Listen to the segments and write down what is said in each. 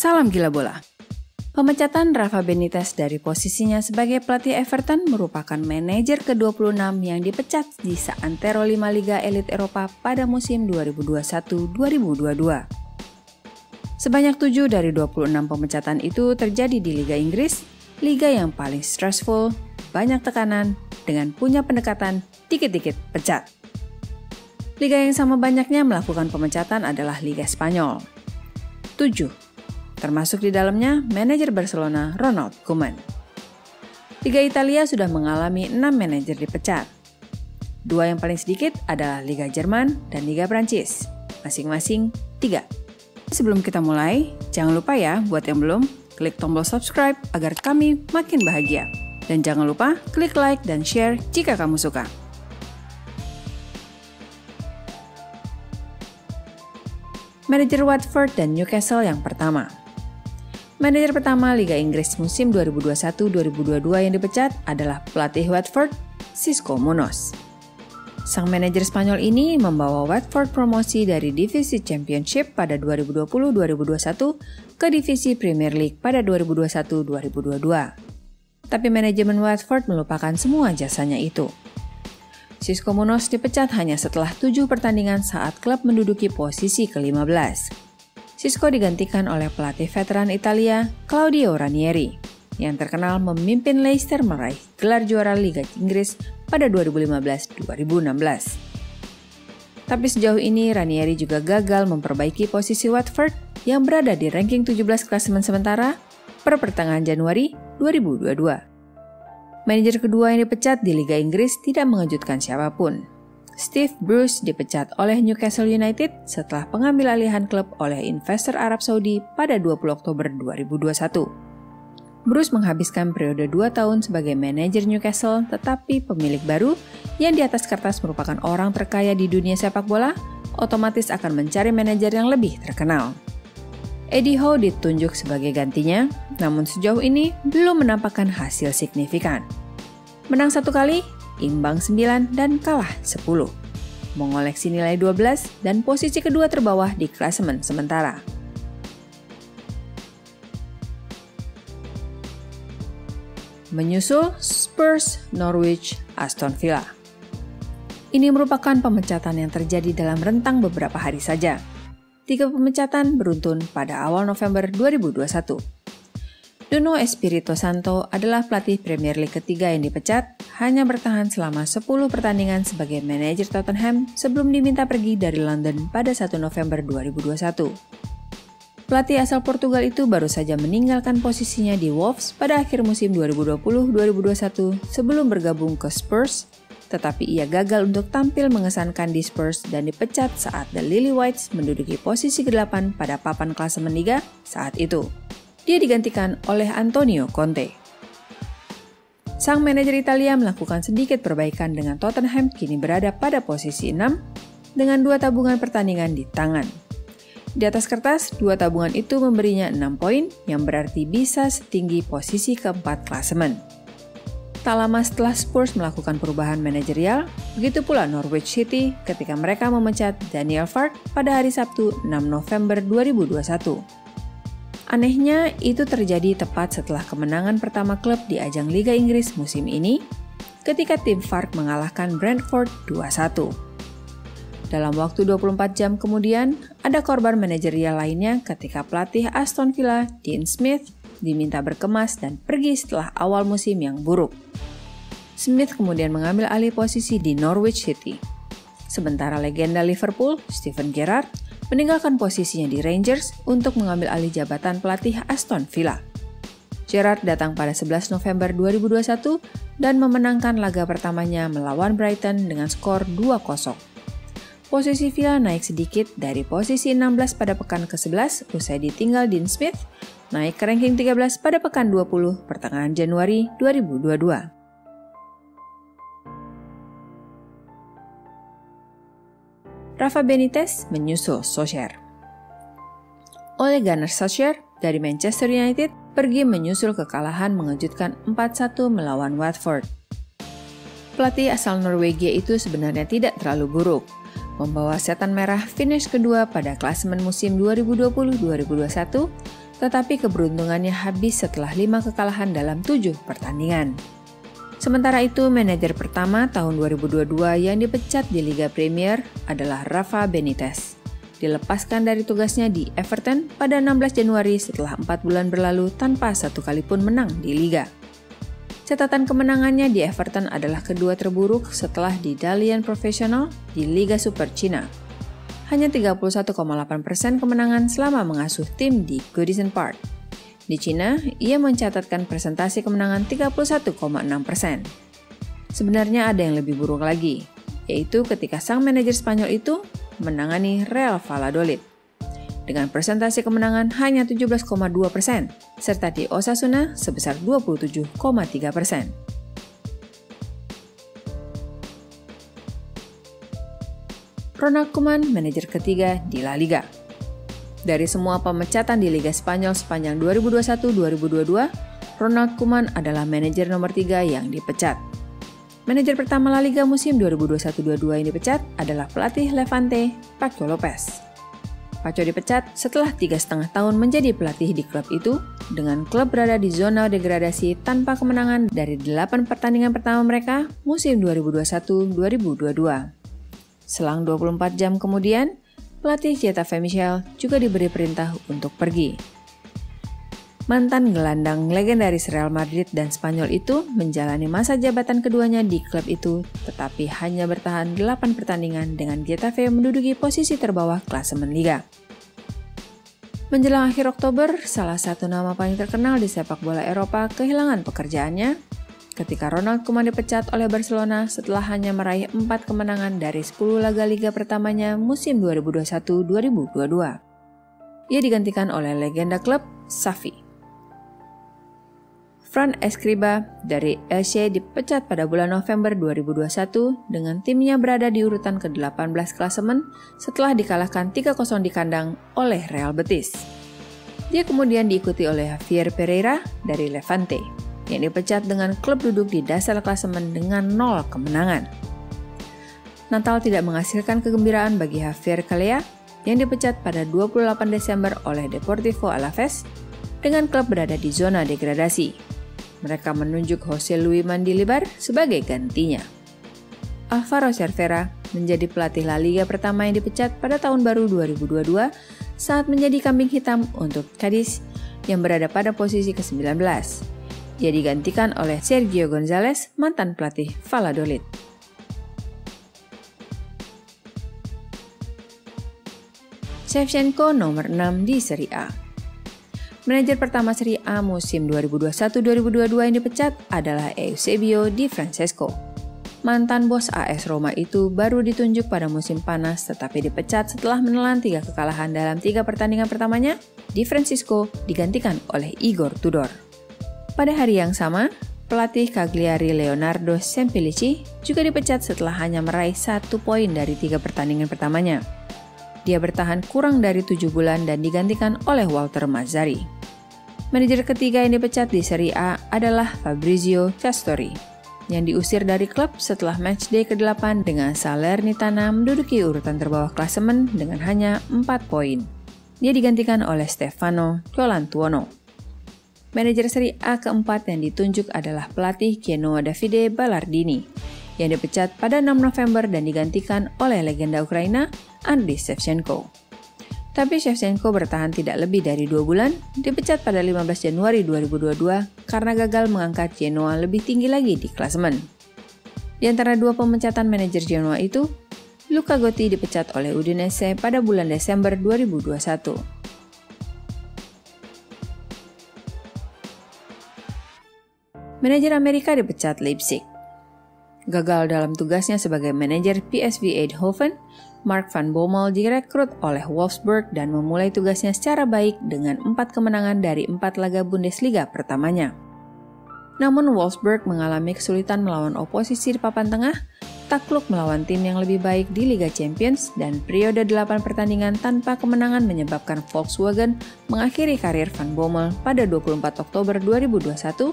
Salam gila bola. Pemecatan Rafa Benitez dari posisinya sebagai pelatih Everton merupakan manajer ke-26 yang dipecat di seantero 5 liga elit Eropa pada musim 2021-2022. Sebanyak 7 dari 26 pemecatan itu terjadi di Liga Inggris, liga yang paling stressful, banyak tekanan, dengan punya pendekatan dikit-dikit pecat. Liga yang sama banyaknya melakukan pemecatan adalah Liga Spanyol. 7. Termasuk di dalamnya manajer Barcelona Ronald Koeman. Liga Italia sudah mengalami 6 manajer dipecat. 2 yang paling sedikit adalah Liga Jerman dan Liga Prancis, masing-masing 3. Sebelum kita mulai, jangan lupa ya buat yang belum, klik tombol subscribe agar kami makin bahagia. Dan jangan lupa klik like dan share jika kamu suka. Manajer Watford dan Newcastle yang pertama. Manajer pertama Liga Inggris musim 2021-2022 yang dipecat adalah pelatih Watford, Xisco Munoz. Sang manajer Spanyol ini membawa Watford promosi dari divisi Championship pada 2020-2021 ke divisi Premier League pada 2021-2022. Tapi manajemen Watford melupakan semua jasanya itu. Xisco Munoz dipecat hanya setelah 7 pertandingan saat klub menduduki posisi ke-15. Xisco digantikan oleh pelatih veteran Italia, Claudio Ranieri, yang terkenal memimpin Leicester meraih gelar juara Liga Inggris pada 2015-2016. Tapi sejauh ini Ranieri juga gagal memperbaiki posisi Watford yang berada di ranking 17 klasemen sementara per pertengahan Januari 2022. Manajer kedua yang dipecat di Liga Inggris tidak mengejutkan siapapun. Steve Bruce dipecat oleh Newcastle United setelah pengambil alihan klub oleh investor Arab Saudi pada 20 Oktober 2021. Bruce menghabiskan periode 2 tahun sebagai manajer Newcastle, tetapi pemilik baru yang di atas kertas merupakan orang terkaya di dunia sepak bola, otomatis akan mencari manajer yang lebih terkenal. Eddie Howe ditunjuk sebagai gantinya, namun sejauh ini belum menampakkan hasil signifikan. Menang 1 kali, imbang 9 dan kalah 10. Mengoleksi nilai 12 dan posisi kedua terbawah di klasemen sementara. Menyusul Spurs, Norwich, Aston Villa. Ini merupakan pemecatan yang terjadi dalam rentang beberapa hari saja. 3 pemecatan beruntun pada awal November 2021. Nuno Espirito Santo adalah pelatih Premier League ketiga yang dipecat, hanya bertahan selama 10 pertandingan sebagai manajer Tottenham sebelum diminta pergi dari London pada 1 November 2021. Pelatih asal Portugal itu baru saja meninggalkan posisinya di Wolves pada akhir musim 2020-2021 sebelum bergabung ke Spurs, tetapi ia gagal untuk tampil mengesankan di Spurs dan dipecat saat The Lily Whites menduduki posisi ke-8 pada papan klasemen Liga saat itu. Dia digantikan oleh Antonio Conte. Sang manajer Italia melakukan sedikit perbaikan dengan Tottenham kini berada pada posisi 6 dengan 2 tabungan pertandingan di tangan. Di atas kertas, 2 tabungan itu memberinya 6 poin yang berarti bisa setinggi posisi keempat klasemen. Tak lama setelah Spurs melakukan perubahan manajerial, begitu pula Norwich City ketika mereka memecat Daniel Farke pada hari Sabtu 6 November 2021. Anehnya, itu terjadi tepat setelah kemenangan pertama klub di ajang Liga Inggris musim ini, ketika tim Farke mengalahkan Brentford 2-1. Dalam waktu 24 jam kemudian, ada korban manajerial lainnya ketika pelatih Aston Villa, Dean Smith, diminta berkemas dan pergi setelah awal musim yang buruk. Smith kemudian mengambil alih posisi di Norwich City. Sementara legenda Liverpool, Steven Gerrard, meninggalkan posisinya di Rangers untuk mengambil alih jabatan pelatih Aston Villa. Gerrard datang pada 11 November 2021 dan memenangkan laga pertamanya melawan Brighton dengan skor 2-0. Posisi Villa naik sedikit dari posisi 16 pada pekan ke-11 usai ditinggal Dean Smith, naik ke ranking 13 pada pekan 20 pertengahan Januari 2022. Rafa Benitez menyusul Solskjaer. Ole Gunnar Solskjaer dari Manchester United pergi menyusul kekalahan mengejutkan 4-1 melawan Watford. Pelatih asal Norwegia itu sebenarnya tidak terlalu buruk, membawa setan merah finish kedua pada klasemen musim 2020-2021, tetapi keberuntungannya habis setelah 5 kekalahan dalam 7 pertandingan. Sementara itu, manajer pertama tahun 2022 yang dipecat di Liga Premier adalah Rafa Benitez. Dilepaskan dari tugasnya di Everton pada 16 Januari setelah 4 bulan berlalu tanpa satu kali pun menang di Liga. Catatan kemenangannya di Everton adalah kedua terburuk setelah di Dalian Profesional di Liga Super Cina. Hanya 31,8% kemenangan selama mengasuh tim di Goodison Park. Di Cina, ia mencatatkan presentasi kemenangan 31,6%. Sebenarnya ada yang lebih buruk lagi, yaitu ketika sang manajer Spanyol itu menangani Real Valladolid. Dengan presentasi kemenangan hanya 17,2%, serta di Osasuna sebesar 27,3%. Ronald Koeman, manajer ketiga di La Liga. Dari semua pemecatan di Liga Spanyol sepanjang 2021-2022, Ronald Koeman adalah manajer nomor 3 yang dipecat. Manajer pertama La Liga musim 2021-22 yang dipecat adalah pelatih Levante, Paco Lopez. Paco dipecat setelah 3,5 tahun menjadi pelatih di klub itu, dengan klub berada di zona degradasi tanpa kemenangan dari 8 pertandingan pertama mereka musim 2021-2022. Selang 24 jam kemudian, pelatih Getafe Michel juga diberi perintah untuk pergi. Mantan gelandang legendaris Real Madrid dan Spanyol itu menjalani masa jabatan keduanya di klub itu, tetapi hanya bertahan 8 pertandingan dengan Getafe menduduki posisi terbawah klasemen Liga. Menjelang akhir Oktober, salah satu nama paling terkenal di sepak bola Eropa kehilangan pekerjaannya ketika Ronald Koeman dipecat oleh Barcelona setelah hanya meraih 4 kemenangan dari 10 laga liga pertamanya musim 2021-2022. Ia digantikan oleh legenda klub, Xavi. Fran Escribá dari Elche dipecat pada bulan November 2021 dengan timnya berada di urutan ke-18 klasemen setelah dikalahkan 3-0 di kandang oleh Real Betis. Dia kemudian diikuti oleh Javier Pereira dari Levante, yang dipecat dengan klub duduk di dasar klasemen dengan 0 kemenangan. Natal tidak menghasilkan kegembiraan bagi Javier Calleja yang dipecat pada 28 Desember oleh Deportivo Alavés dengan klub berada di zona degradasi. Mereka menunjuk José Luis Mendilibar sebagai gantinya. Álvaro Cervera menjadi pelatih La Liga pertama yang dipecat pada tahun baru 2022 saat menjadi kambing hitam untuk Cádiz yang berada pada posisi ke-19. Ia digantikan oleh Sergio González, mantan pelatih Valladolid. Shevchenko nomor 6 di Serie A. Manajer pertama Serie A musim 2021-2022 yang dipecat adalah Eusebio Di Francesco. Mantan bos AS Roma itu baru ditunjuk pada musim panas tetapi dipecat setelah menelan 3 kekalahan dalam 3 pertandingan pertamanya. Di Francesco digantikan oleh Igor Tudor. Pada hari yang sama, pelatih Cagliari Leonardo Sempellicci juga dipecat setelah hanya meraih 1 poin dari 3 pertandingan pertamanya. Dia bertahan kurang dari 7 bulan dan digantikan oleh Walter Mazzarri. Manajer ketiga yang dipecat di Serie A adalah Fabrizio Castori, yang diusir dari klub setelah matchday ke-8 dengan Salernitana menduduki urutan terbawah klasemen dengan hanya 4 poin. Dia digantikan oleh Stefano Colantuono. Manajer Serie A keempat yang ditunjuk adalah pelatih Genoa Davide Ballardini, yang dipecat pada 6 November dan digantikan oleh legenda Ukraina Andriy Shevchenko. Tapi Shevchenko bertahan tidak lebih dari 2 bulan, dipecat pada 15 Januari 2022 karena gagal mengangkat Genoa lebih tinggi lagi di klasemen. Di antara 2 pemecatan manajer Genoa itu, Luca Gotti dipecat oleh Udinese pada bulan Desember 2021. Manajer Amerika dipecat Leipzig. Gagal dalam tugasnya sebagai manajer PSV Eindhoven, Mark van Bommel direkrut oleh Wolfsburg dan memulai tugasnya secara baik dengan 4 kemenangan dari 4 laga Bundesliga pertamanya. Namun Wolfsburg mengalami kesulitan melawan oposisi di papan tengah, takluk melawan tim yang lebih baik di Liga Champions, dan periode 8 pertandingan tanpa kemenangan menyebabkan Volkswagen mengakhiri karir Van Bommel pada 24 Oktober 2021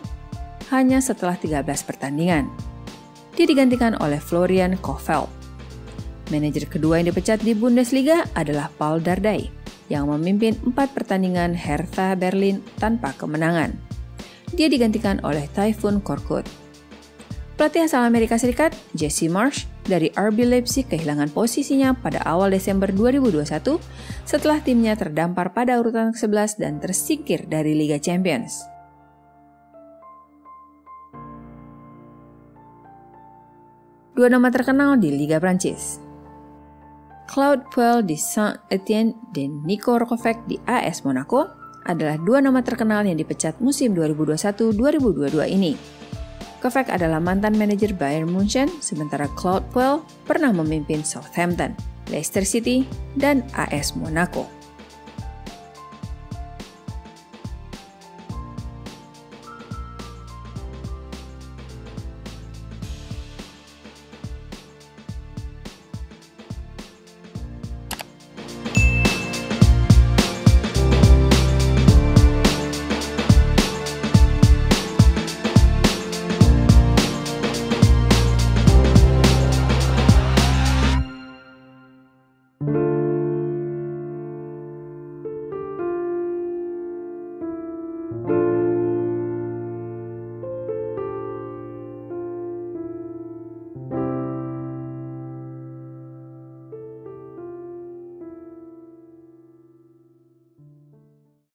hanya setelah 13 pertandingan. Dia digantikan oleh Florian Kohfeldt. Manajer kedua yang dipecat di Bundesliga adalah Paul Dardai. yang memimpin 4 pertandingan Hertha Berlin tanpa kemenangan. Dia digantikan oleh Tayfun Korkut. Pelatih asal Amerika Serikat, Jesse Marsch, dari RB Leipzig kehilangan posisinya pada awal Desember 2021 setelah timnya terdampar pada urutan ke-11 dan tersingkir dari Liga Champions. Dua nama terkenal di Liga Prancis. Claude Puel di Saint-Étienne dan Nico Rokovic di AS Monaco adalah dua nama terkenal yang dipecat musim 2021-2022 ini. Kovac adalah mantan manajer Bayern Munchen, sementara Claude Puel pernah memimpin Southampton, Leicester City, dan AS Monaco.